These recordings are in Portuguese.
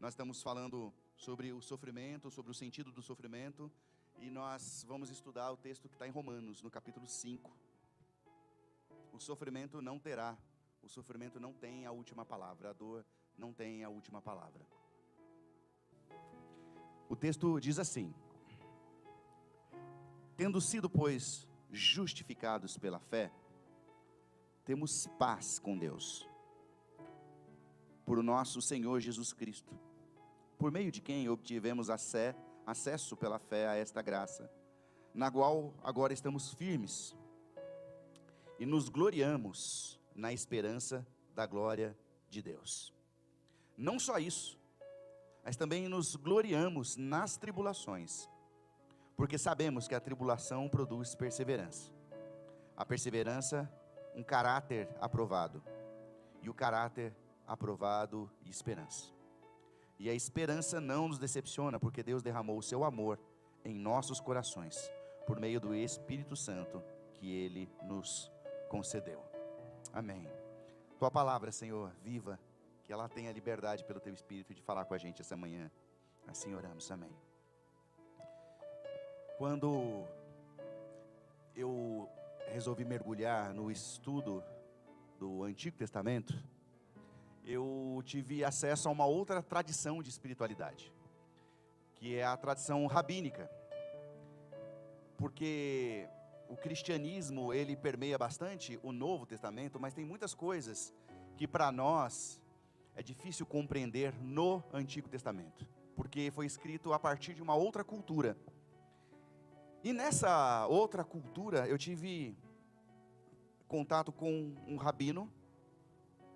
Nós estamos falando sobre o sofrimento, sobre o sentido do sofrimento, e nós vamos estudar o texto que está em Romanos, no capítulo 5. O sofrimento não tem a última palavra, a dor não tem a última palavra. O texto diz assim: tendo sido, pois, justificados pela fé, temos paz com Deus, por nosso Senhor Jesus Cristo, por meio de quem obtivemos acesso pela fé a esta graça, na qual agora estamos firmes, e nos gloriamos na esperança da glória de Deus. Não só isso, mas também nos gloriamos nas tribulações, porque sabemos que a tribulação produz perseverança. A perseverança, um caráter aprovado, e o caráter aprovado, esperança. E a esperança não nos decepciona, porque Deus derramou o seu amor em nossos corações, por meio do Espírito Santo que Ele nos concedeu. Amém. Tua palavra, Senhor, viva, que ela tenha liberdade pelo Teu Espírito de falar com a gente essa manhã. Assim oramos, amém. Quando eu resolvi mergulhar no estudo do Antigo Testamento, eu tive acesso a uma outra tradição de espiritualidade, que é a tradição rabínica, porque o cristianismo, ele permeia bastante o Novo Testamento, mas tem muitas coisas que para nós é difícil compreender no Antigo Testamento, porque foi escrito a partir de uma outra cultura. E nessa outra cultura eu tive contato com um rabino,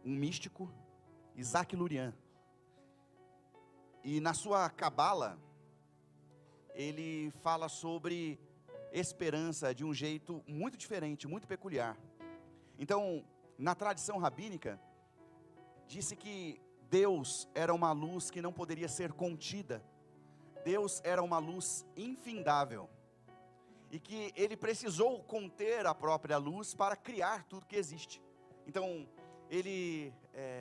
um místico, Isaac Luria. E na sua cabala, ele fala sobre esperança de um jeito muito diferente, muito peculiar. Então, na tradição rabínica, disse que Deus era uma luz que não poderia ser contida. Deus era uma luz infindável. E que ele precisou conter a própria luz para criar tudo que existe. Então, ele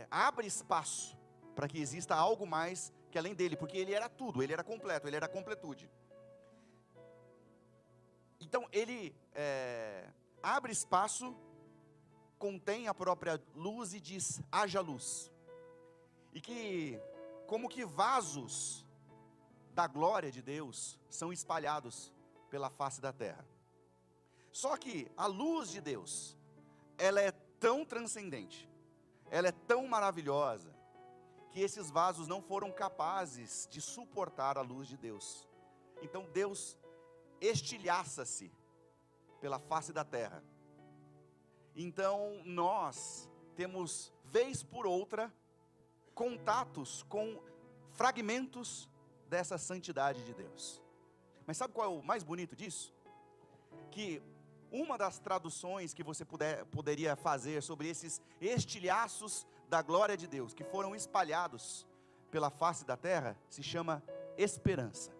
abre espaço para que exista algo mais que além dele, porque ele era tudo, ele era completo, ele era a completude. Então, ele abre espaço, contém a própria luz e diz: haja luz. E que, como que vasos da glória de Deus são espalhados pela face da terra. Só que a luz de Deus, ela é tão transcendente, ela é tão maravilhosa, que esses vasos não foram capazes de suportar a luz de Deus. Então Deus estilhaça-se pela face da terra. Então nós temos, vez por outra, contatos com fragmentos dessa santidade de Deus. Mas sabe qual é o mais bonito disso? Que uma das traduções que você poderia fazer sobre esses estilhaços da glória de Deus, que foram espalhados pela face da terra, se chama esperança.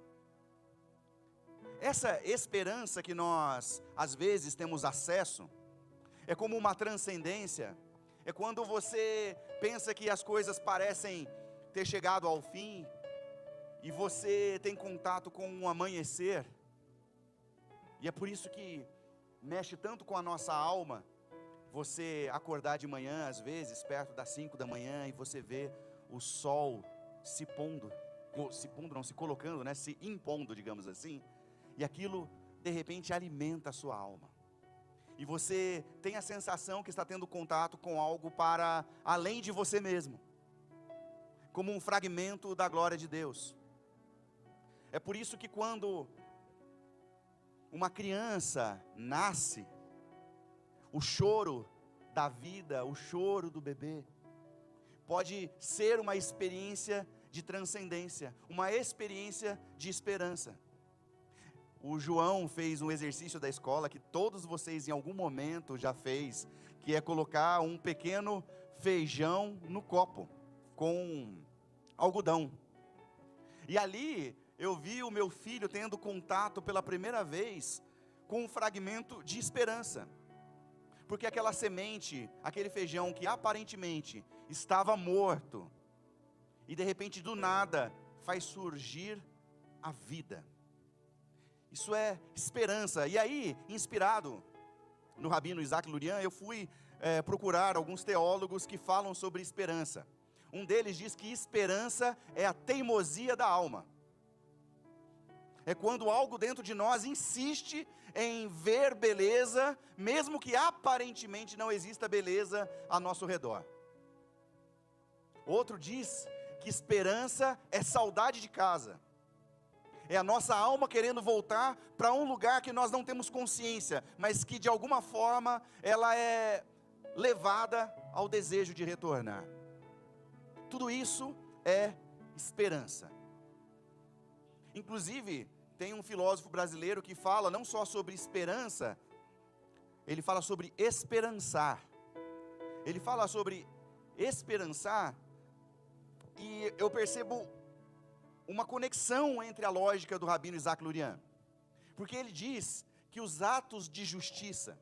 Essa esperança que nós, às vezes, temos acesso, é como uma transcendência, é quando você pensa que as coisas parecem ter chegado ao fim, e você tem contato com um amanhecer, e é por isso que mexe tanto com a nossa alma, você acordar de manhã, às vezes, perto das 5 da manhã, e você vê o sol se colocando, se impondo, digamos assim, e aquilo, de repente, alimenta a sua alma, e você tem a sensação que está tendo contato com algo para além de você mesmo, como um fragmento da glória de Deus. É por isso que quando uma criança nasce, o choro da vida, o choro do bebê, pode ser uma experiência de transcendência, uma experiência de esperança. O João fez um exercício da escola que todos vocês em algum momento já fez, que é colocar um pequeno feijão no copo com algodão. E ali eu vi o meu filho tendo contato pela primeira vez com um fragmento de esperança. Porque aquela semente, aquele feijão que aparentemente estava morto, e de repente do nada faz surgir a vida. Isso é esperança. E aí, inspirado no rabino Isaac Luria, eu fui procurar alguns teólogos que falam sobre esperança. Um deles diz que esperança é a teimosia da alma. É quando algo dentro de nós insiste em ver beleza, mesmo que aparentemente não exista beleza a nosso redor. Outro diz que esperança é saudade de casa. É a nossa alma querendo voltar para um lugar que nós não temos consciência, mas que de alguma forma ela é levada ao desejo de retornar. Tudo isso é esperança. Inclusive, tem um filósofo brasileiro que fala não só sobre esperança, ele fala sobre esperançar. Ele fala sobre esperançar, e eu percebo uma conexão entre a lógica do rabino Isaac Luria. Porque ele diz que os atos de justiça,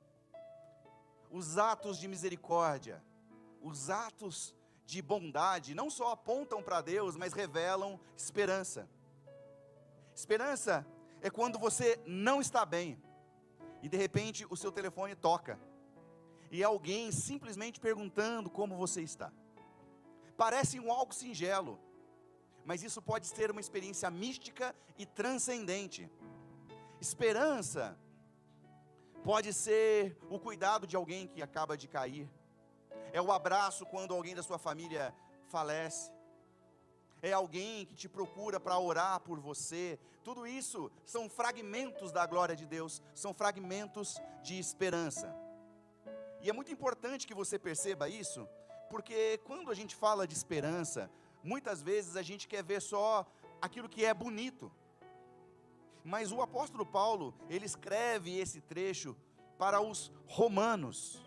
os atos de misericórdia, os atos de bondade, não só apontam para Deus, mas revelam esperança. Esperança é quando você não está bem, e de repente o seu telefone toca, e alguém simplesmente perguntando como você está. Parece algo singelo, mas isso pode ser uma experiência mística e transcendente. Esperança pode ser o cuidado de alguém que acaba de cair, é o abraço quando alguém da sua família falece, é alguém que te procura para orar por você. Tudo isso são fragmentos da glória de Deus, são fragmentos de esperança. E é muito importante que você perceba isso, porque quando a gente fala de esperança, muitas vezes a gente quer ver só aquilo que é bonito. Mas o apóstolo Paulo, ele escreve esse trecho para os romanos.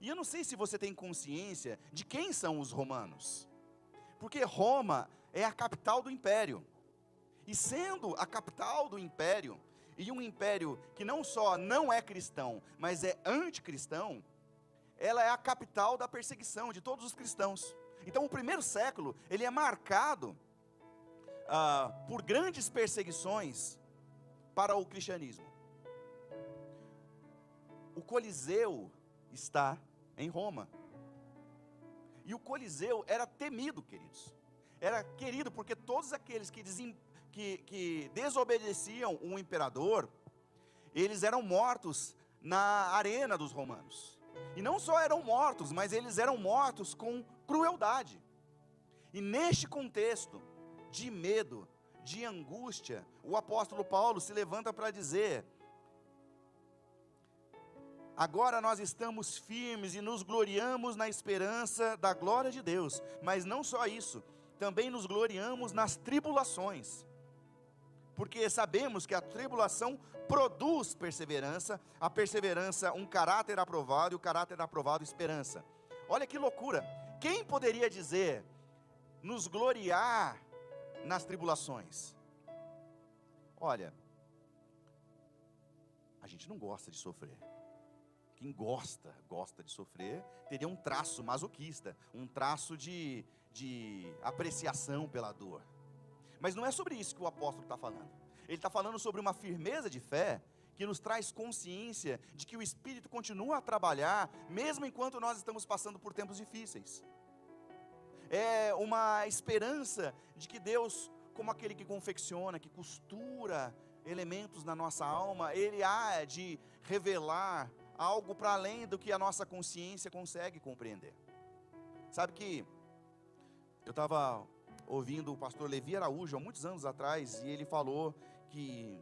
E eu não sei se você tem consciência de quem são os romanos. Porque Roma é a capital do império. E sendo a capital do império, e um império que não só não é cristão, mas é anticristão, ela é a capital da perseguição de todos os cristãos. Então o primeiro século, ele é marcado por grandes perseguições para o cristianismo. O Coliseu está em Roma. E o Coliseu era temido, queridos. Era querido porque todos aqueles que desobedeciam o imperador, eles eram mortos na arena dos romanos. E não só eram mortos, mas eles eram mortos com crueldade. E neste contexto de medo, de angústia, o apóstolo Paulo se levanta para dizer: agora nós estamos firmes e nos gloriamos na esperança da glória de Deus. Mas não só isso, também nos gloriamos nas tribulações, porque sabemos que a tribulação produz perseverança, a perseverança um caráter aprovado, e o caráter aprovado esperança. Olha que loucura, quem poderia dizer nos gloriar nas tribulações? Olha, a gente não gosta de sofrer. Quem gosta de sofrer, teria um traço masoquista, um traço de apreciação pela dor. Mas não é sobre isso que o apóstolo está falando. Ele está falando sobre uma firmeza de fé, que nos traz consciência de que o Espírito continua a trabalhar, mesmo enquanto nós estamos passando por tempos difíceis. É uma esperança de que Deus, como aquele que confecciona, que costura elementos na nossa alma, Ele há de revelar algo para além do que a nossa consciência consegue compreender. Sabe que eu estava ouvindo o pastor Levi Araújo há muitos anos atrás, e ele falou que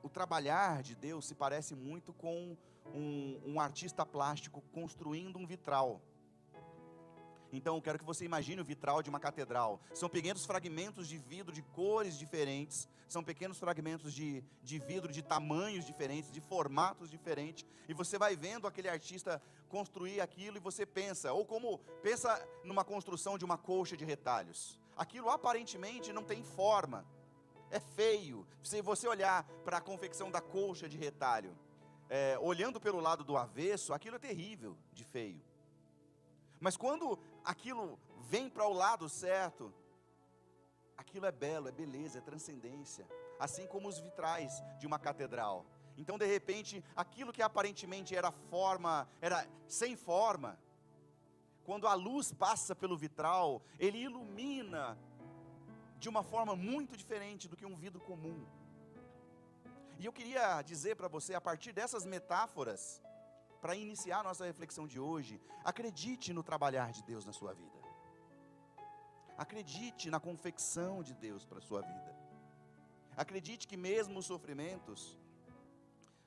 o trabalhar de Deus se parece muito com um artista plástico construindo um vitral. Então eu quero que você imagine o vitral de uma catedral. São pequenos fragmentos de vidro de cores diferentes, são pequenos fragmentos de vidro de tamanhos diferentes, de formatos diferentes, e você vai vendo aquele artista construir aquilo, e você pensa numa construção de uma colcha de retalhos. Aquilo aparentemente não tem forma, é feio. Se você olhar para a confecção da colcha de retalho, olhando pelo lado do avesso, aquilo é terrível de feio. Mas quando aquilo vem para o lado certo, aquilo é belo, é beleza, é transcendência. Assim como os vitrais de uma catedral. Então, de repente, aquilo que aparentemente era sem forma, quando a luz passa pelo vitral, ele ilumina de uma forma muito diferente do que um vidro comum. E eu queria dizer para você, a partir dessas metáforas, para iniciar nossa reflexão de hoje, acredite no trabalhar de Deus na sua vida. Acredite na confecção de Deus para a sua vida. Acredite que mesmo os sofrimentos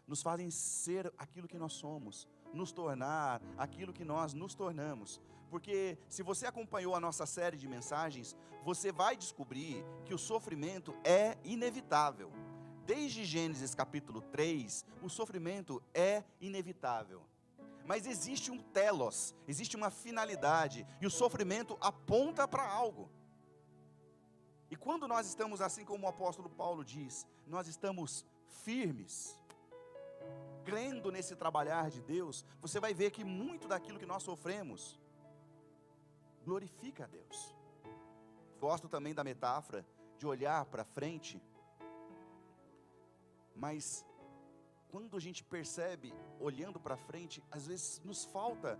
nos fazem ser aquilo que nós somos, nos tornar aquilo que nós nos tornamos. Porque se você acompanhou a nossa série de mensagens, você vai descobrir que o sofrimento é inevitável. Desde Gênesis capítulo 3, o sofrimento é inevitável. Mas existe um telos, existe uma finalidade, e o sofrimento aponta para algo. E quando nós estamos, assim como o apóstolo Paulo diz, nós estamos firmes, crendo nesse trabalhar de Deus, você vai ver que muito daquilo que nós sofremos glorifica a Deus. Gosto também da metáfora de olhar para frente, mas quando a gente percebe, olhando para frente, às vezes nos falta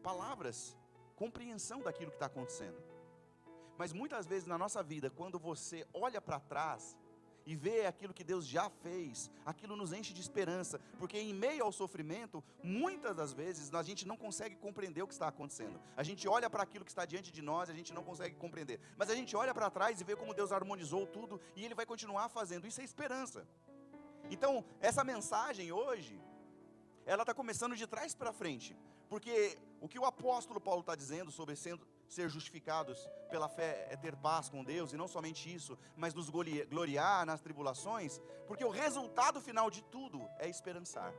palavras, compreensão daquilo que está acontecendo. Mas muitas vezes na nossa vida, quando você olha para trás e vê aquilo que Deus já fez, aquilo nos enche de esperança, porque em meio ao sofrimento, muitas das vezes a gente não consegue compreender o que está acontecendo. A gente olha para aquilo que está diante de nós, a gente não consegue compreender, mas a gente olha para trás e vê como Deus harmonizou tudo, e Ele vai continuar fazendo. Isso é esperança. Então, essa mensagem hoje, ela está começando de trás para frente, porque o que o apóstolo Paulo está dizendo sobre ser justificados pela fé é ter paz com Deus, e não somente isso, mas nos gloriar nas tribulações, porque o resultado final de tudo é esperançar.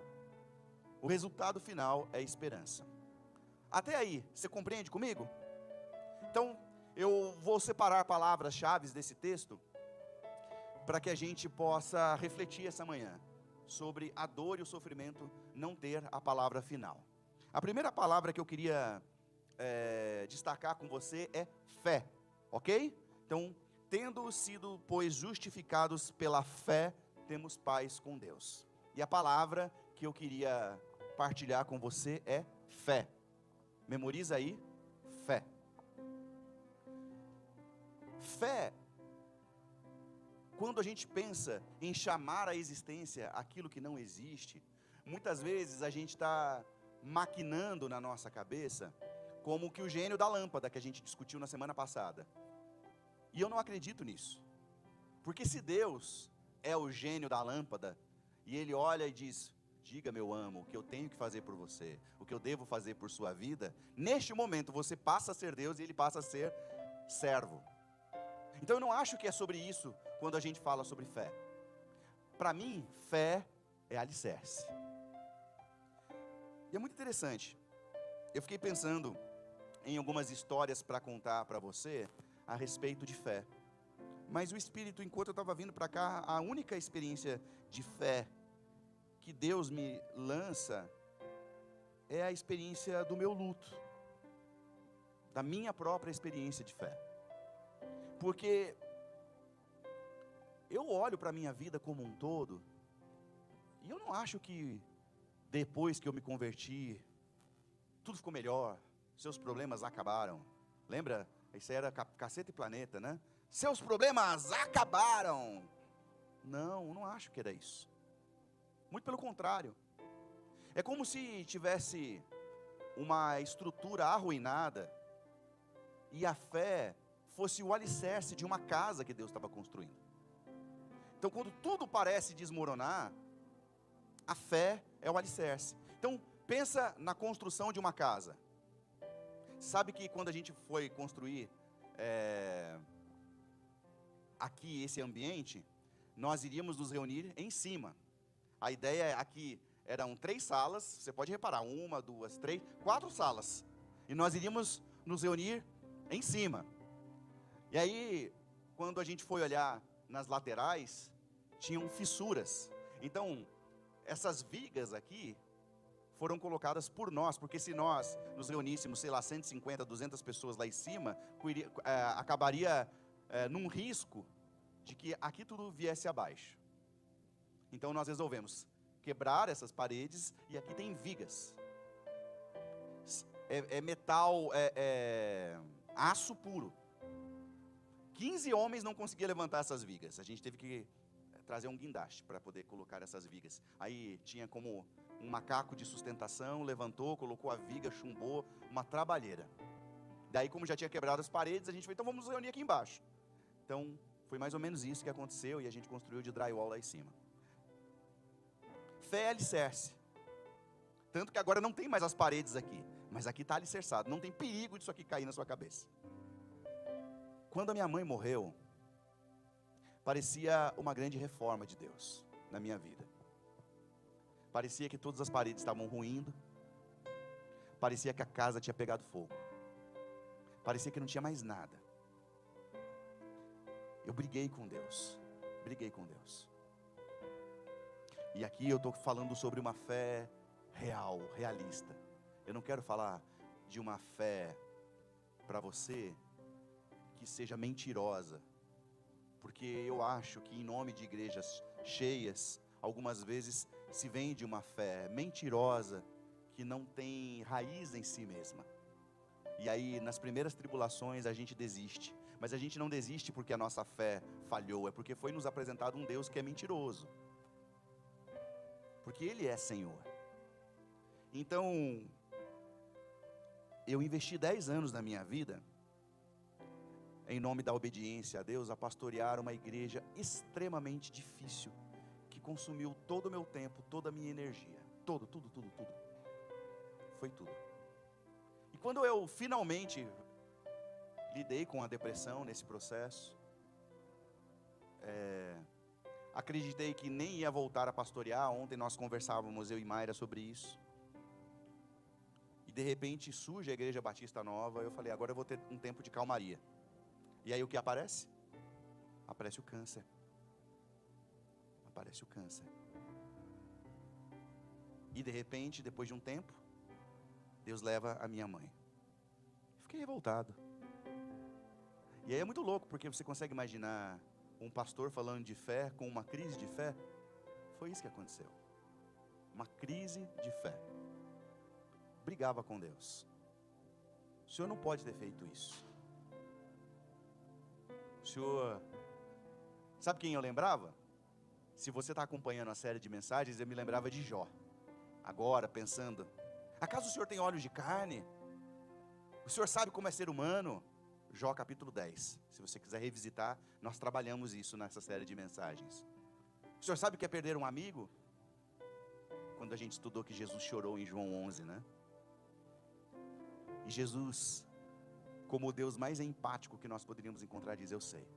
O resultado final é esperança. Até aí, você compreende comigo? Então, eu vou separar palavras-chave desse texto, para que a gente possa refletir essa manhã, sobre a dor e o sofrimento não ter a palavra final. A primeira palavra que eu queria destacar com você é fé, ok? Então, tendo sido, pois, justificados pela fé, temos paz com Deus. E a palavra que eu queria partilhar com você é fé. Memoriza aí, fé. Fé, quando a gente pensa em chamar à existência aquilo que não existe, muitas vezes a gente está maquinando na nossa cabeça, como que o gênio da lâmpada que a gente discutiu na semana passada. E eu não acredito nisso. Porque se Deus é o gênio da lâmpada, e Ele olha e diz: diga, meu amo, o que eu tenho que fazer por você, o que eu devo fazer por sua vida, neste momento você passa a ser Deus e Ele passa a ser servo. Então eu não acho que é sobre isso quando a gente fala sobre fé. Para mim, fé é alicerce. E é muito interessante. Eu fiquei pensando em algumas histórias para contar para você a respeito de fé. Mas o Espírito, enquanto eu estava vindo para cá, a única experiência de fé que Deus me lança é a experiência do meu luto, da minha própria experiência de fé. Porque eu olho para a minha vida como um todo, e eu não acho que depois que eu me converti, tudo ficou melhor, seus problemas acabaram. Lembra? Isso era Caceta e Planeta, né? Seus problemas acabaram. Não acho que era isso. Muito pelo contrário. É como se tivesse uma estrutura arruinada e a fé fosse o alicerce de uma casa que Deus estava construindo. Então, quando tudo parece desmoronar, a fé é o alicerce. Então, pensa na construção de uma casa. Sabe que quando a gente foi construir aqui esse ambiente, nós iríamos nos reunir em cima. A ideia aqui eram 3 salas, você pode reparar, 1, 2, 3, 4 salas. E nós iríamos nos reunir em cima. E aí, quando a gente foi olhar nas laterais, tinham fissuras. Então, essas vigas aqui foram colocadas por nós, porque se nós nos reuníssemos, sei lá, 150, 200 pessoas lá em cima, acabaria num risco de que aqui tudo viesse abaixo. Então nós resolvemos quebrar essas paredes, e aqui tem vigas. É metal, aço puro. 15 homens não conseguiam levantar essas vigas. A gente teve que trazer um guindaste para poder colocar essas vigas. Aí tinha como um macaco de sustentação, levantou, colocou a viga, chumbou, uma trabalheira. Daí, como já tinha quebrado as paredes, a gente falou, então vamos nos reunir aqui embaixo. Então, foi mais ou menos isso que aconteceu, e a gente construiu de drywall lá em cima. Fé é alicerce. Tanto que agora não tem mais as paredes aqui, mas aqui está alicerçado. Não tem perigo disso aqui cair na sua cabeça. Quando a minha mãe morreu, parecia uma grande reforma de Deus na minha vida. Parecia que todas as paredes estavam ruindo. Parecia que a casa tinha pegado fogo. Parecia que não tinha mais nada. Eu briguei com Deus. Briguei com Deus. E aqui eu estou falando sobre uma fé real, realista. Eu não quero falar de uma fé para você que seja mentirosa. Porque eu acho que em nome de igrejas cheias, algumas vezes se vende uma fé mentirosa que não tem raiz em si mesma. E aí nas primeiras tribulações a gente desiste. Mas a gente não desiste porque a nossa fé falhou, é porque foi nos apresentado um Deus que é mentiroso. Porque Ele é Senhor. Então, eu investi 10 anos da minha vida, em nome da obediência a Deus, a pastorear uma igreja extremamente difícil, que consumiu todo o meu tempo, toda a minha energia. Tudo. Foi tudo. E quando eu finalmente lidei com a depressão nesse processo, acreditei que nem ia voltar a pastorear. Ontem nós conversávamos, eu e Mayra, sobre isso. E de repente surge a Igreja Batista Nova. Eu falei, agora eu vou ter um tempo de calmaria. E aí o que aparece? Aparece o câncer. Aparece o câncer. E de repente, depois de um tempo, Deus leva a minha mãe. Fiquei revoltado. E aí é muito louco, porque você consegue imaginar um pastor falando de fé com uma crise de fé? Foi isso que aconteceu. Uma crise de fé. Brigava com Deus. O Senhor não pode ter feito isso. O Senhor... Sabe quem eu lembrava? Se você está acompanhando a série de mensagens, eu me lembrava de Jó. Agora, pensando, acaso o Senhor tem olhos de carne? O Senhor sabe como é ser humano? Jó capítulo 10. Se você quiser revisitar, nós trabalhamos isso nessa série de mensagens. O Senhor sabe o que é perder um amigo? Quando a gente estudou que Jesus chorou em João 11, né? E Jesus, como o Deus mais empático que nós poderíamos encontrar, diz, eu sei.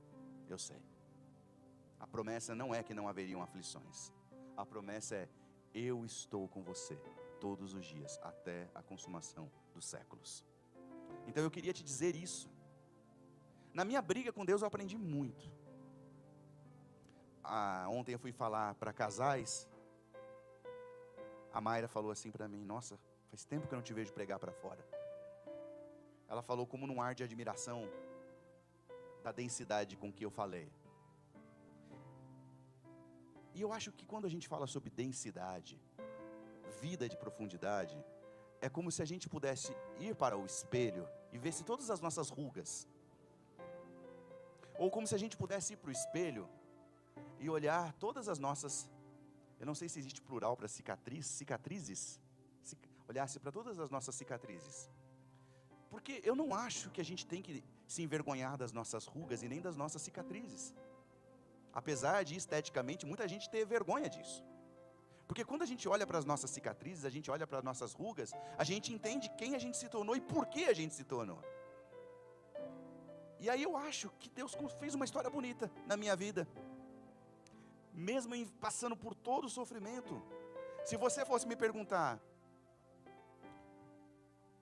A promessa não é que não haveriam aflições. A promessa é, eu estou com você todos os dias, até a consumação dos séculos. Então eu queria te dizer isso. Na minha briga com Deus eu aprendi muito. Ontem eu fui falar para casais. A Mayra falou assim para mim, nossa, faz tempo que eu não te vejo pregar para fora. Ela falou como num ar de admiração da densidade com que eu falei. E eu acho que quando a gente fala sobre densidade, vida de profundidade, é como se a gente pudesse ir para o espelho e ver se todas as nossas rugas, ou como se a gente pudesse ir para o espelho e olhar todas as nossas, eu não sei se existe plural para cicatrizes, olhasse para todas as nossas cicatrizes. Porque eu não acho que a gente tem que se envergonhar das nossas rugas e nem das nossas cicatrizes. Apesar de, esteticamente, muita gente ter vergonha disso. Porque quando a gente olha para as nossas cicatrizes, a gente olha para as nossas rugas, a gente entende quem a gente se tornou e por que a gente se tornou. E aí eu acho que Deus fez uma história bonita na minha vida. Mesmo passando por todo o sofrimento. Se você fosse me perguntar,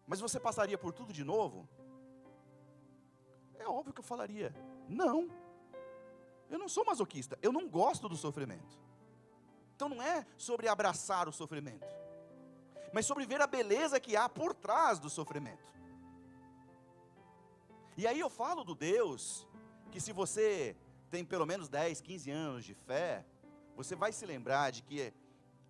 mas você passaria por tudo de novo? É óbvio que eu falaria, não. Eu não sou masoquista, eu não gosto do sofrimento. Então não é sobre abraçar o sofrimento, mas sobre ver a beleza que há por trás do sofrimento. E aí eu falo do Deus que se você tem pelo menos 10, 15 anos de fé, você vai se lembrar de que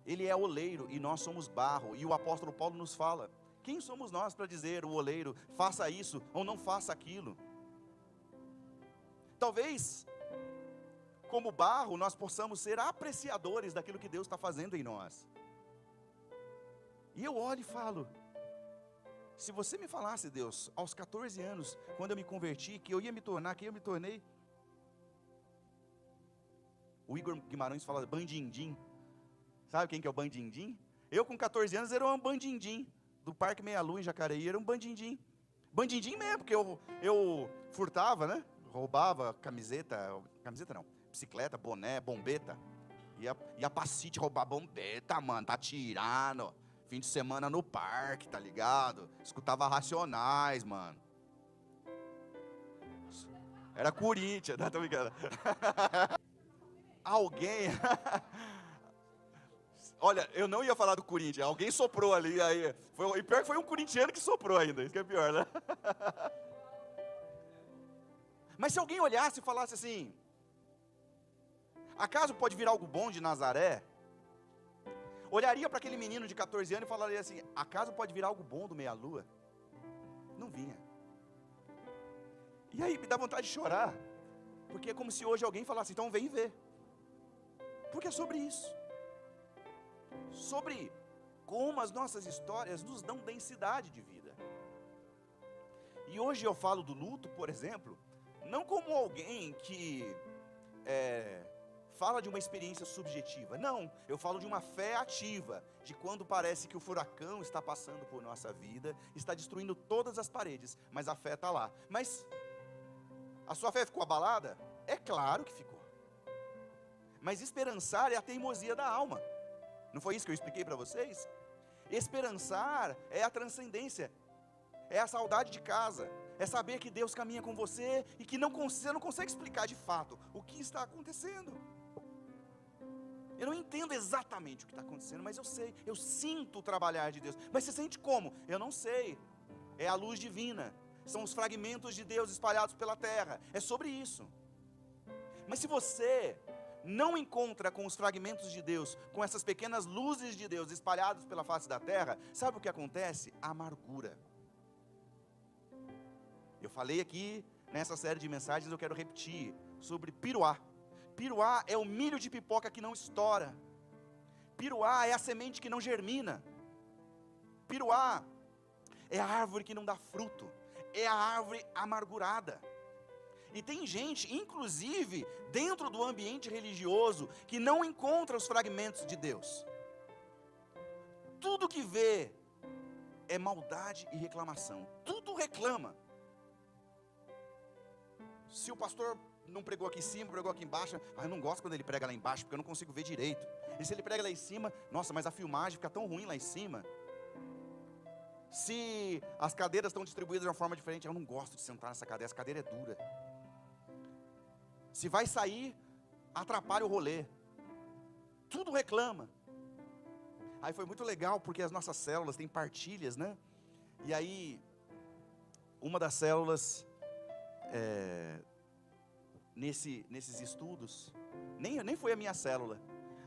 ele é oleiro e nós somos barro. E o apóstolo Paulo nos fala: quem somos nós para dizer, o oleiro, faça isso ou não faça aquilo? Talvez, como barro, nós possamos ser apreciadores daquilo que Deus está fazendo em nós. E eu olho e falo: se você me falasse, Deus, aos 14 anos, quando eu me converti, que eu ia me tornar quem eu me tornei. O Igor Guimarães fala bandindim. Sabe quem que é o bandindim? Eu com 14 anos era um bandindim, do Parque Meia Lua em Jacareí, era um bandindim. Bandindim mesmo, porque eu furtava, né? Roubava camiseta não, bicicleta, boné, bombeta. Ia pra sítio roubar bombeta, mano, tá tirando. Fim de semana no parque, tá ligado? Escutava Racionais, mano. Era Corinthians, tá brincando? Alguém... Olha, eu não ia falar do Corinthians, alguém soprou ali, aí, e pior que foi um corintiano que soprou ainda, isso que é pior, né? Mas se alguém olhasse e falasse assim: acaso pode vir algo bom de Nazaré? Olharia para aquele menino de 14 anos e falaria assim: acaso pode vir algo bom do Meia Lua? Não vinha. E aí me dá vontade de chorar, porque é como se hoje alguém falasse: então vem ver. Porque é sobre isso. Sobre como as nossas histórias nos dão densidade de vida. E hoje eu falo do luto, por exemplo, não como alguém que fala de uma experiência subjetiva. Não, eu falo de uma fé ativa, de quando parece que o furacão está passando por nossa vida, está destruindo todas as paredes, mas a fé está lá. Mas a sua fé ficou abalada? É claro que ficou. Mas esperançar é a teimosia da alma. Não foi isso que eu expliquei para vocês? Esperançar é a transcendência, é a saudade de casa, é saber que Deus caminha com você e que você não consegue explicar de fato o que está acontecendo. Eu não entendo exatamente o que está acontecendo, mas eu sei, eu sinto o trabalhar de Deus. Mas você sente como? Eu não sei. É a luz divina, são os fragmentos de Deus espalhados pela terra, é sobre isso. Mas se você não encontra com os fragmentos de Deus, com essas pequenas luzes de Deus espalhadas pela face da terra, sabe o que acontece? A amargura. Eu falei aqui, nessa série de mensagens, eu quero repetir, sobre piruá. Piruá é o milho de pipoca que não estoura. Piruá é a semente que não germina. Piruá é a árvore que não dá fruto. É a árvore amargurada. E tem gente, inclusive, dentro do ambiente religioso, que não encontra os fragmentos de Deus. Tudo que vê é maldade e reclamação. Tudo reclama. Se o pastor não pregou aqui em cima, pregou aqui embaixo, eu não gosto quando ele prega lá embaixo, porque eu não consigo ver direito. E se ele prega lá em cima, nossa, mas a filmagem fica tão ruim lá em cima. Se as cadeiras estão distribuídas de uma forma diferente, eu não gosto de sentar nessa cadeira, essa cadeira é dura. Se vai sair, atrapalha o rolê. Tudo reclama. Aí foi muito legal, porque as nossas células têm partilhas, né? E aí, uma das células, nesses estudos, nem foi a minha célula.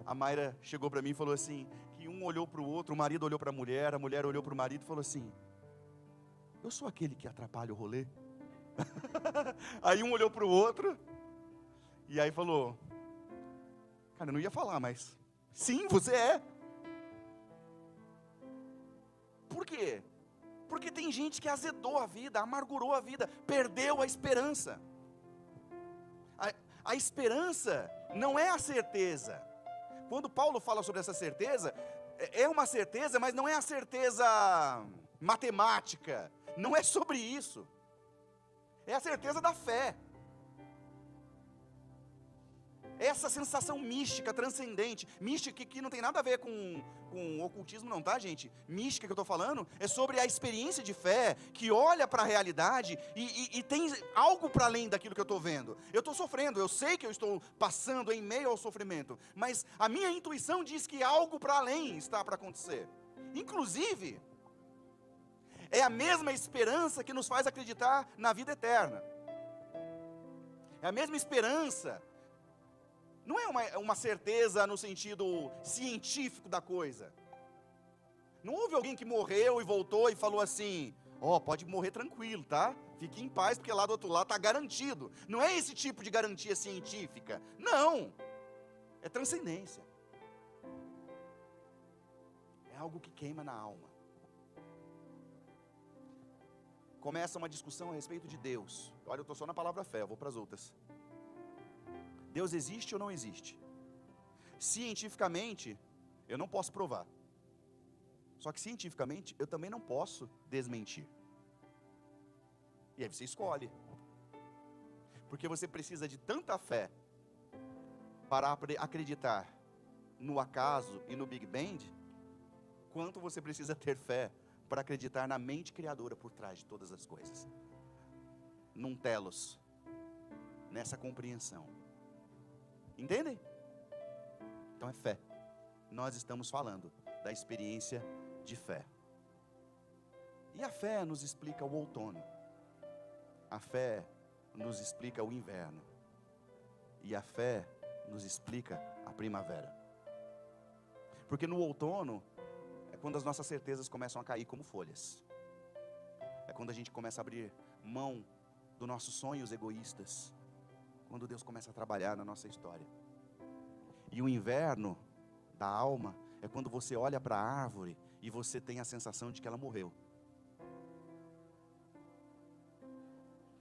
A Mayra chegou para mim e falou assim, que um olhou para o outro, o marido olhou para a mulher olhou para o marido e falou assim: eu sou aquele que atrapalha o rolê? Aí um olhou para o outro, e aí falou: cara, eu não ia falar, mas sim, você é. Por quê? Porque tem gente que azedou a vida, amargurou a vida, perdeu a esperança. A esperança não é a certeza. Quando Paulo fala sobre essa certeza, é uma certeza, mas não é a certeza matemática. Não é sobre isso. É a certeza da fé. Essa sensação mística, transcendente, mística que não tem nada a ver com ocultismo não, tá, gente? Mística que eu estou falando é sobre a experiência de fé, que olha para a realidade e tem algo para além daquilo que eu estou vendo. Eu estou sofrendo, eu sei que eu estou passando em meio ao sofrimento, mas a minha intuição diz que algo para além está para acontecer. Inclusive, é a mesma esperança que nos faz acreditar na vida eterna. É a mesma esperança. Não é uma certeza no sentido científico da coisa. Não houve alguém que morreu e voltou e falou assim: ó, pode morrer tranquilo, tá? Fique em paz, porque lá do outro lado está garantido. Não é esse tipo de garantia científica. Não. É transcendência. É algo que queima na alma. Começa uma discussão a respeito de Deus. Olha, eu estou só na palavra fé, eu vou para as outras. Deus existe ou não existe? Cientificamente, eu não posso provar. Só que cientificamente, eu também não posso desmentir. E aí você escolhe. Porque você precisa de tanta fé para acreditar no acaso e no Big Bang, quanto você precisa ter fé para acreditar na mente criadora por trás de todas as coisas. Num telos, nessa compreensão. Entendem? Então é fé. Nós estamos falando da experiência de fé. E a fé nos explica o outono. A fé nos explica o inverno. E a fé nos explica a primavera. Porque no outono é quando as nossas certezas começam a cair como folhas. É quando a gente começa a abrir mão dos nossos sonhos egoístas. Quando Deus começa a trabalhar na nossa história. E o inverno da alma é quando você olha para a árvore e você tem a sensação de que ela morreu.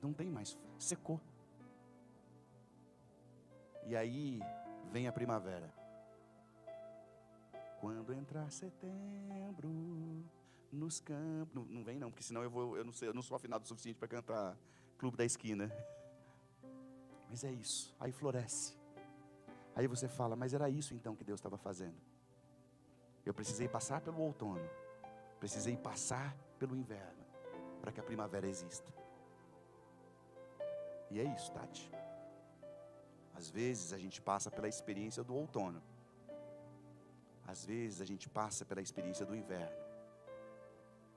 Não tem mais, secou. E aí vem a primavera. Quando entrar setembro nos campos. Não vem não, porque senão eu não sou afinado o suficiente para cantar Clube da Esquina. Mas é isso, aí floresce. Aí você fala, mas era isso então que Deus estava fazendo. Eu precisei passar pelo outono, precisei passar pelo inverno, para que a primavera exista. E é isso, Tati. Às vezes a gente passa pela experiência do outono. Às vezes a gente passa pela experiência do inverno.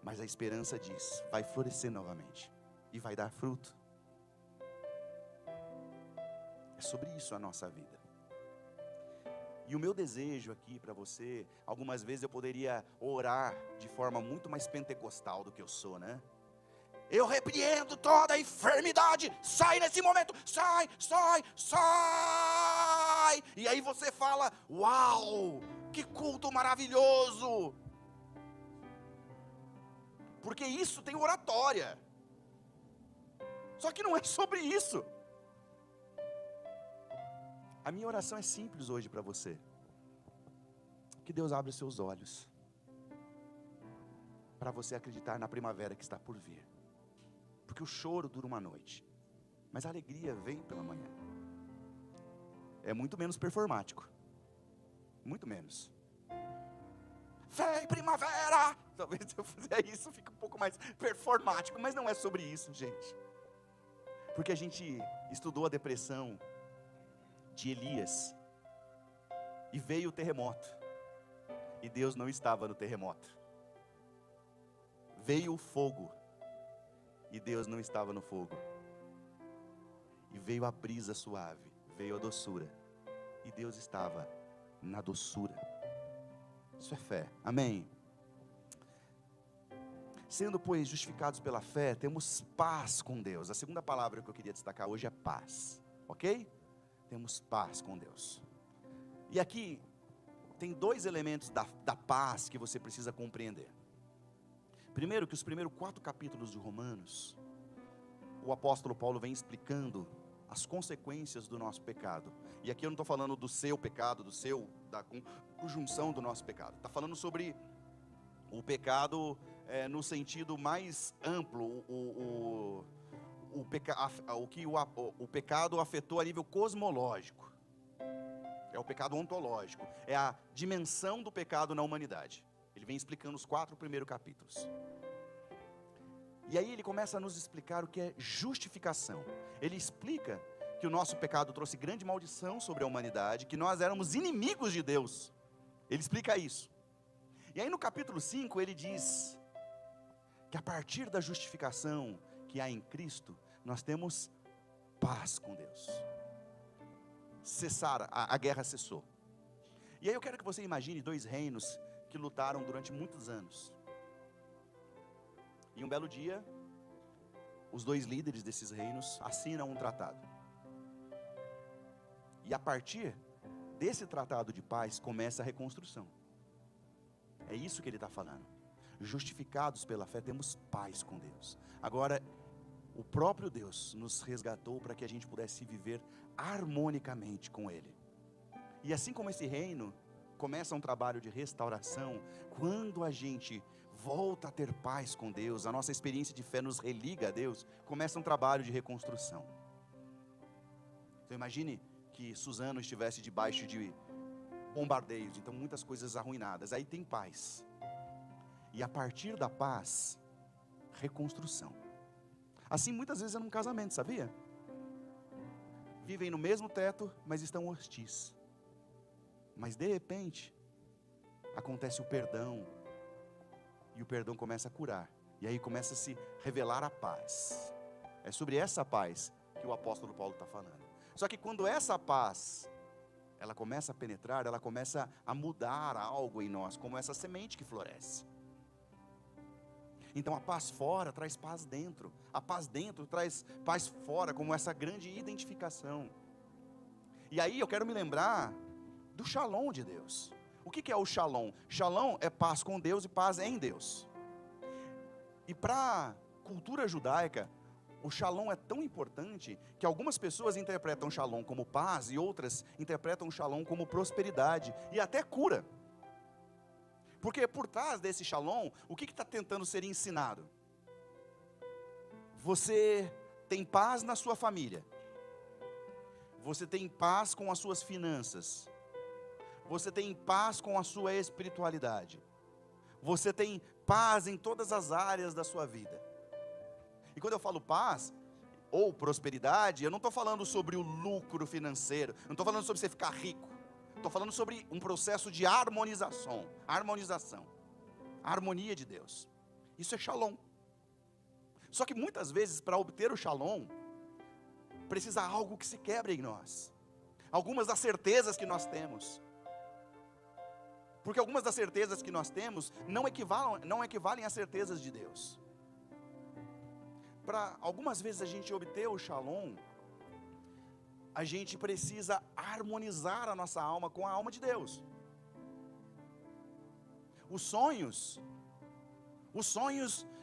Mas a esperança diz, vai florescer novamente. E vai dar fruto. É sobre isso a nossa vida. E o meu desejo aqui para você, algumas vezes eu poderia orar de forma muito mais pentecostal do que eu sou, né? Eu repreendo toda a enfermidade, sai nesse momento, sai, sai, sai. E aí você fala, uau, que culto maravilhoso. Porque isso tem oratória. Só que não é sobre isso. A minha oração é simples hoje para você. Que Deus abra os seus olhos. Para você acreditar na primavera que está por vir. Porque o choro dura uma noite. Mas a alegria vem pela manhã. É muito menos performático. Muito menos. Vem primavera! Talvez se eu fizer isso fique um pouco mais performático. Mas não é sobre isso, gente. Porque a gente estudou a depressão de Elias, e veio o terremoto, e Deus não estava no terremoto. Veio o fogo, e Deus não estava no fogo. E veio a brisa suave, veio a doçura, e Deus estava na doçura. Isso é fé, amém? Sendo, pois, justificados pela fé, temos paz com Deus. A segunda palavra que eu queria destacar hoje é paz, ok? Temos paz com Deus. E aqui tem dois elementos da paz que você precisa compreender. Primeiro, que os primeiros 4 capítulos de Romanos, o apóstolo Paulo vem explicando as consequências do nosso pecado. E aqui eu não estou falando do seu pecado, da conjunção do nosso pecado. Está falando sobre o pecado no sentido mais amplo, o pecado afetou a nível cosmológico. É o pecado ontológico. É a dimensão do pecado na humanidade. Ele vem explicando os 4 primeiros capítulos. E aí ele começa a nos explicar o que é justificação. Ele explica que o nosso pecado trouxe grande maldição sobre a humanidade, que nós éramos inimigos de Deus. Ele explica isso. E aí no capítulo 5 ele diz que a partir da justificação que há em Cristo, nós temos paz com Deus. A guerra cessou. E aí eu quero que você imagine 2 reinos que lutaram durante muitos anos. E um belo dia, os 2 líderes desses reinos assinam um tratado. E a partir desse tratado de paz começa a reconstrução. É isso que ele está falando. Justificados pela fé, temos paz com Deus. Agora, o próprio Deus nos resgatou para que a gente pudesse viver harmonicamente com Ele. E assim como esse reino começa um trabalho de restauração, quando a gente volta a ter paz com Deus, a nossa experiência de fé nos religa a Deus, começa um trabalho de reconstrução. Então imagine que Suzano estivesse debaixo de bombardeios, então muitas coisas arruinadas, aí tem paz. E a partir da paz, reconstrução. Assim muitas vezes é num casamento, sabia? Vivem no mesmo teto, mas estão hostis. Mas de repente, acontece o perdão, e o perdão começa a curar, e aí começa a se revelar a paz. É sobre essa paz que o apóstolo Paulo está falando. Só que quando essa paz, ela começa a penetrar, ela começa a mudar algo em nós, como essa semente que floresce. Então a paz fora traz paz dentro, a paz dentro traz paz fora, como essa grande identificação. E aí eu quero me lembrar do Shalom de Deus. O que é o Shalom? Shalom é paz com Deus e paz em Deus. E para a cultura judaica, o Shalom é tão importante que algumas pessoas interpretam Shalom como paz e outras interpretam Shalom como prosperidade e até cura. Porque por trás desse Shalom, o que está tentando ser ensinado? Você tem paz na sua família. Você tem paz com as suas finanças. Você tem paz com a sua espiritualidade. Você tem paz em todas as áreas da sua vida. E quando eu falo paz ou prosperidade, eu não estou falando sobre o lucro financeiro, não estou falando sobre você ficar rico. Estou falando sobre um processo de harmonização, a harmonia de Deus. Isso é Shalom. Só que muitas vezes, para obter o Shalom, precisa algo que se quebre em nós. Algumas das certezas que nós temos. Porque algumas das certezas que nós temos não equivalem às certezas de Deus. Para algumas vezes a gente obter o Shalom, a gente precisa harmonizar a nossa alma com a alma de Deus. Os sonhos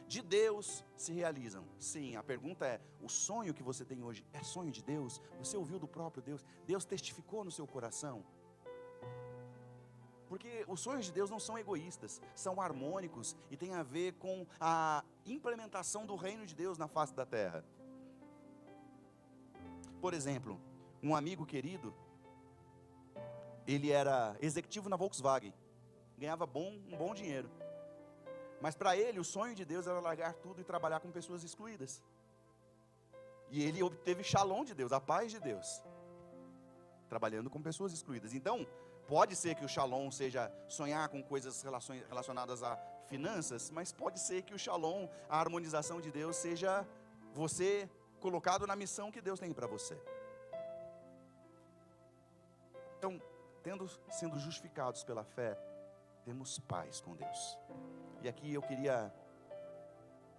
de Deus se realizam. Sim, a pergunta é, o sonho que você tem hoje é sonho de Deus? Você ouviu do próprio Deus? Deus testificou no seu coração? Porque os sonhos de Deus não são egoístas, são harmônicos e tem a ver com a implementação do reino de Deus na face da terra. Por exemplo, um amigo querido, ele era executivo na Volkswagen, ganhava um bom dinheiro. Mas para ele o sonho de Deus era largar tudo e trabalhar com pessoas excluídas. E ele obteve Shalom de Deus, a paz de Deus, trabalhando com pessoas excluídas. Então, pode ser que o Shalom seja sonhar com coisas relacionadas a finanças, mas pode ser que o Shalom, a harmonização de Deus, seja você colocado na missão que Deus tem para você. Então, sendo justificados pela fé, temos paz com Deus. E aqui eu queria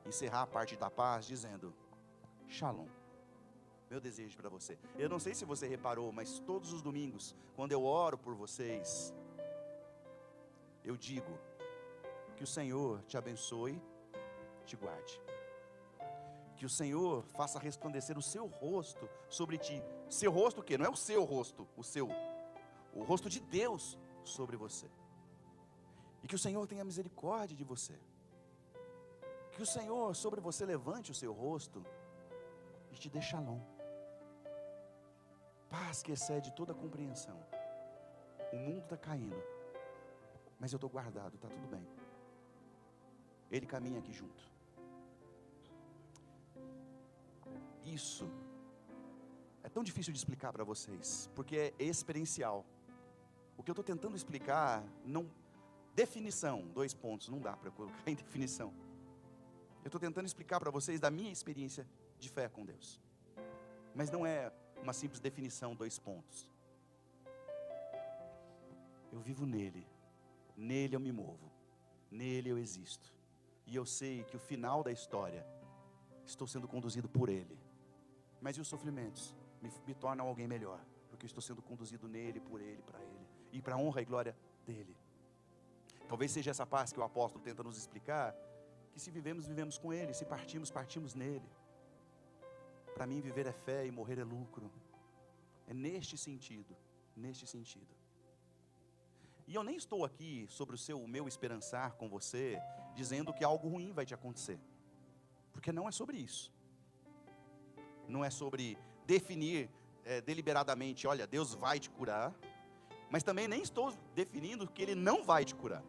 encerrar a parte da paz dizendo, Shalom. Meu desejo para você. Eu não sei se você reparou, mas todos os domingos, quando eu oro por vocês, eu digo que o Senhor te abençoe, te guarde. Que o Senhor faça resplandecer o seu rosto sobre ti. Seu rosto o quê? Não é o seu rosto, o rosto de Deus sobre você. E que o Senhor tenha misericórdia de você. Que o Senhor sobre você levante o seu rosto e te dê Shalom. Paz que excede toda a compreensão. O mundo está caindo, mas eu estou guardado, está tudo bem. Ele caminha aqui junto. Isso é tão difícil de explicar para vocês, porque é experiencial. O que eu estou tentando explicar, definição, 2 pontos, não dá para colocar em definição. Eu estou tentando explicar para vocês da minha experiência de fé com Deus. Mas não é uma simples definição, 2 pontos. Eu vivo nele, nele eu me movo, nele eu existo. E eu sei que o final da história, estou sendo conduzido por ele. Mas e os sofrimentos? Me tornam alguém melhor, porque eu estou sendo conduzido nele, por ele, para ele. E para a honra e glória dele. Talvez seja essa paz que o apóstolo tenta nos explicar, que se vivemos, vivemos com ele, se partimos, partimos nele. Para mim viver é fé e morrer é lucro. É neste sentido, neste sentido. E eu nem estou aqui sobre o meu esperançar com você, dizendo que algo ruim vai te acontecer. Porque não é sobre isso. Não é sobre definir deliberadamente, olha, Deus vai te curar. Mas também nem estou definindo que Ele não vai te curar.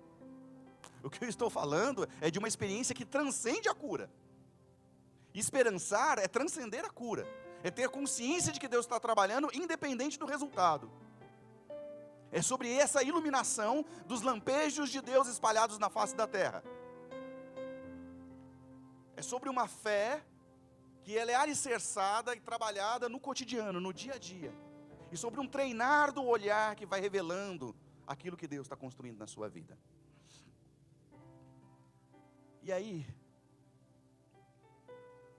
O que eu estou falando é de uma experiência que transcende a cura. Esperançar é transcender a cura. É ter consciência de que Deus está trabalhando independente do resultado. É sobre essa iluminação dos lampejos de Deus espalhados na face da terra. É sobre uma fé que ela é alicerçada e trabalhada no cotidiano, no dia a dia. E sobre um treinar do olhar que vai revelando aquilo que Deus está construindo na sua vida. E aí,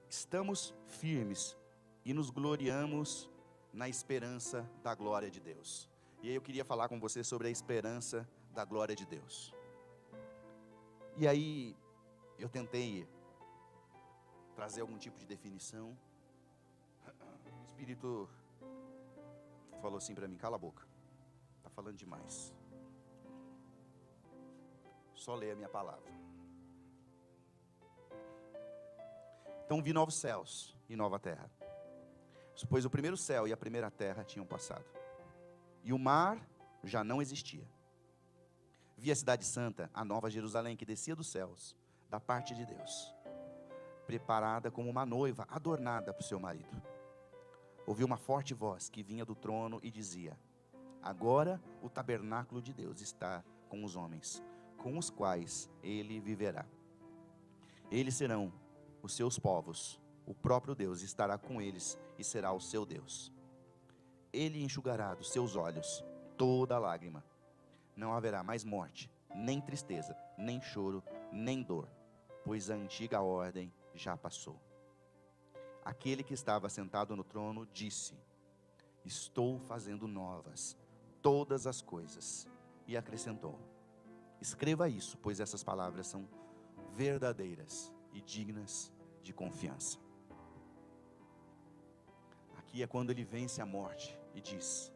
estamos firmes e nos gloriamos na esperança da glória de Deus. E aí eu queria falar com você sobre a esperança da glória de Deus. E aí, eu tentei trazer algum tipo de definição. O Espírito falou assim para mim, cala a boca, está falando demais. Só leia a minha palavra. Então vi novos céus e nova terra, pois o primeiro céu e a primeira terra tinham passado, e o mar já não existia. Vi a cidade santa, a nova Jerusalém, que descia dos céus, da parte de Deus, preparada como uma noiva, adornada para o seu marido. Ouvi uma forte voz que vinha do trono e dizia: agora o tabernáculo de Deus está com os homens, com os quais ele viverá. Eles serão os seus povos, o próprio Deus estará com eles e será o seu Deus. Ele enxugará dos seus olhos toda lágrima. Não haverá mais morte, nem tristeza, nem choro, nem dor, pois a antiga ordem já passou. Aquele que estava sentado no trono disse: estou fazendo novas todas as coisas. E acrescentou: escreva isso, pois essas palavras são verdadeiras e dignas de confiança. Aqui é quando ele vence a morte e diz: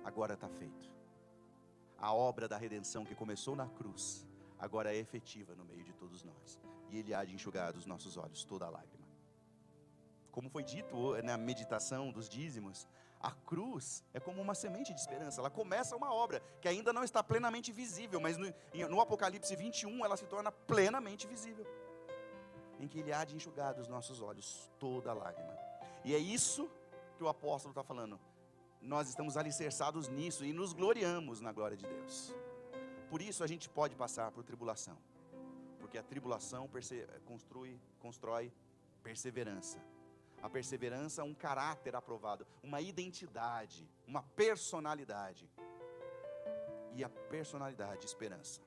agora está feito. A obra da redenção que começou na cruz, agora é efetiva no meio de todos nós. E ele há de enxugar dos nossos olhos toda a lágrima. Como foi dito na meditação dos dízimos, a cruz é como uma semente de esperança. Ela começa uma obra que ainda não está plenamente visível, mas no Apocalipse 21 ela se torna plenamente visível, em que ele há de enxugar dos nossos olhos toda a lágrima. E é isso que o apóstolo está falando. Nós estamos alicerçados nisso e nos gloriamos na glória de Deus. Por isso a gente pode passar por tribulação, porque a tribulação constrói perseverança. A perseverança é um caráter aprovado, uma identidade, uma personalidade. E a personalidade, esperança.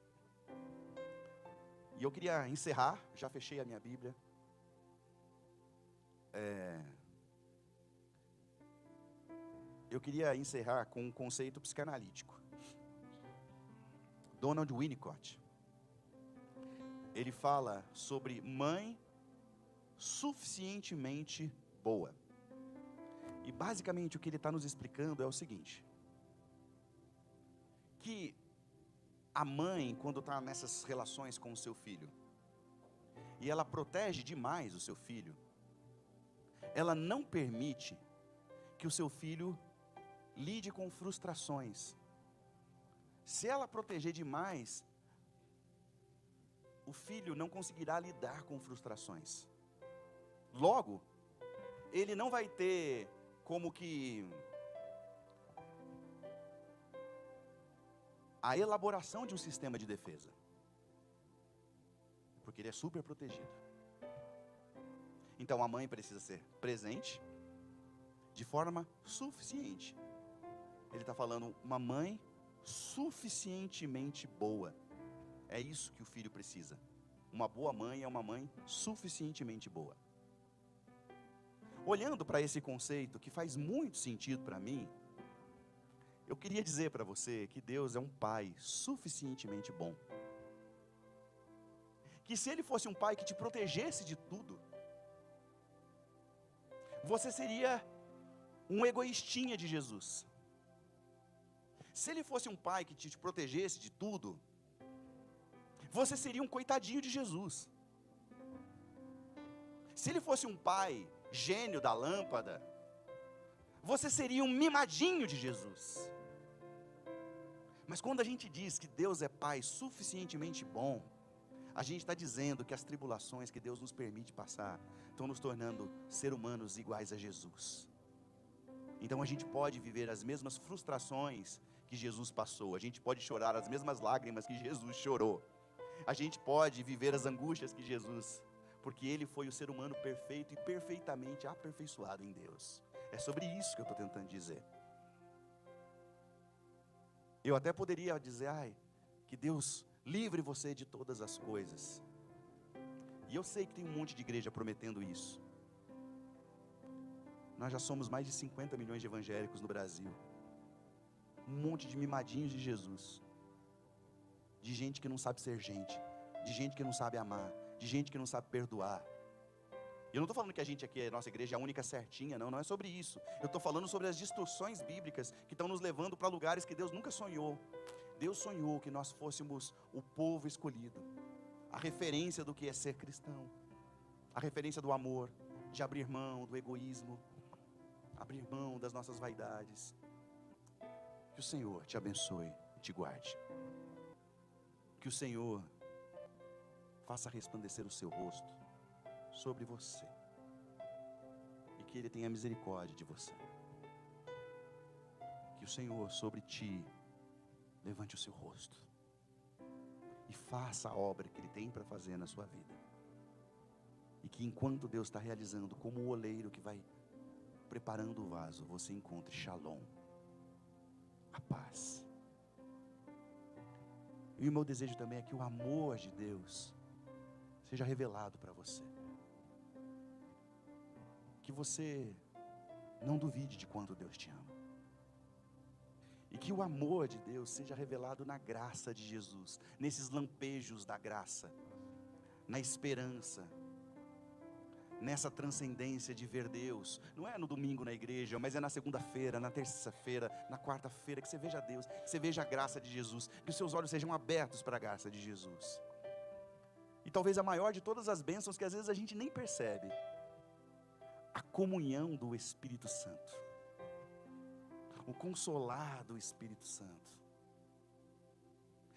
E eu queria encerrar, já fechei a minha Bíblia. Eu queria encerrar com um conceito psicanalítico. Donald Winnicott, ele fala sobre mãe suficientemente boa. E basicamente o que ele está nos explicando é o seguinte: que a mãe, quando está nessas relações com o seu filho, e ela protege demais o seu filho, ela não permite que o seu filho lide com frustrações. Se ela proteger demais, o filho não conseguirá lidar com frustrações. Logo, ele não vai ter como que a elaboração de um sistema de defesa, porque ele é super protegido. Então a mãe precisa ser presente de forma suficiente. Ele está falando uma mãe suficientemente boa. É isso que o filho precisa. Uma boa mãe é uma mãe suficientemente boa. Olhando para esse conceito que faz muito sentido para mim, eu queria dizer para você que Deus é um pai suficientemente bom. Que se Ele fosse um pai que te protegesse de tudo, você seria um egoístinha de Jesus. Se Ele fosse um pai que te protegesse de tudo, você seria um coitadinho de Jesus. Se Ele fosse um pai gênio da lâmpada, você seria um mimadinho de Jesus. Mas quando a gente diz que Deus é pai suficientemente bom, a gente está dizendo que as tribulações que Deus nos permite passar estão nos tornando seres humanos iguais a Jesus. Então a gente pode viver as mesmas frustrações que Jesus passou, a gente pode chorar as mesmas lágrimas que Jesus chorou, a gente pode viver as angústias que Jesus, porque Ele foi o ser humano perfeito e perfeitamente aperfeiçoado em Deus. É sobre isso que eu estou tentando dizer. Eu até poderia dizer, que Deus livre você de todas as coisas. E eu sei que tem um monte de igreja prometendo isso. Nós já somos mais de 50 milhões de evangélicos no Brasil. Um monte de mimadinhos de Jesus. De gente que não sabe ser gente. De gente que não sabe amar. De gente que não sabe perdoar. Eu não estou falando que a gente aqui, a nossa igreja é a única certinha, não é sobre isso. Eu estou falando sobre as distorções bíblicas que estão nos levando para lugares que Deus nunca sonhou. Deus sonhou que nós fôssemos o povo escolhido, a referência do que é ser cristão, a referência do amor, de abrir mão do egoísmo, abrir mão das nossas vaidades. Que o Senhor te abençoe e te guarde. Que o Senhor faça resplandecer o seu rosto sobre você, e que Ele tenha misericórdia de você. Que o Senhor sobre ti levante o seu rosto e faça a obra que Ele tem para fazer na sua vida. E que enquanto Deus está realizando, como o oleiro que vai preparando o vaso, você encontre shalom, a paz. E o meu desejo também é que o amor de Deus seja revelado para você. Que você não duvide de quanto Deus te ama. E que o amor de Deus seja revelado na graça de Jesus, nesses lampejos da graça, na esperança, nessa transcendência de ver Deus. Não é no domingo na igreja, mas é na segunda-feira, na terça-feira, na quarta-feira, que você veja Deus, que você veja a graça de Jesus, que os seus olhos sejam abertos para a graça de Jesus. E talvez a maior de todas as bênçãos que às vezes a gente nem percebe, a comunhão do Espírito Santo, o consolar do Espírito Santo,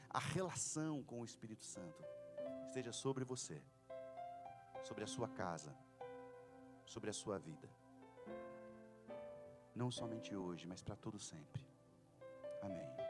a relação com o Espírito Santo esteja sobre você, sobre a sua casa, sobre a sua vida, não somente hoje, mas para todo sempre. Amém.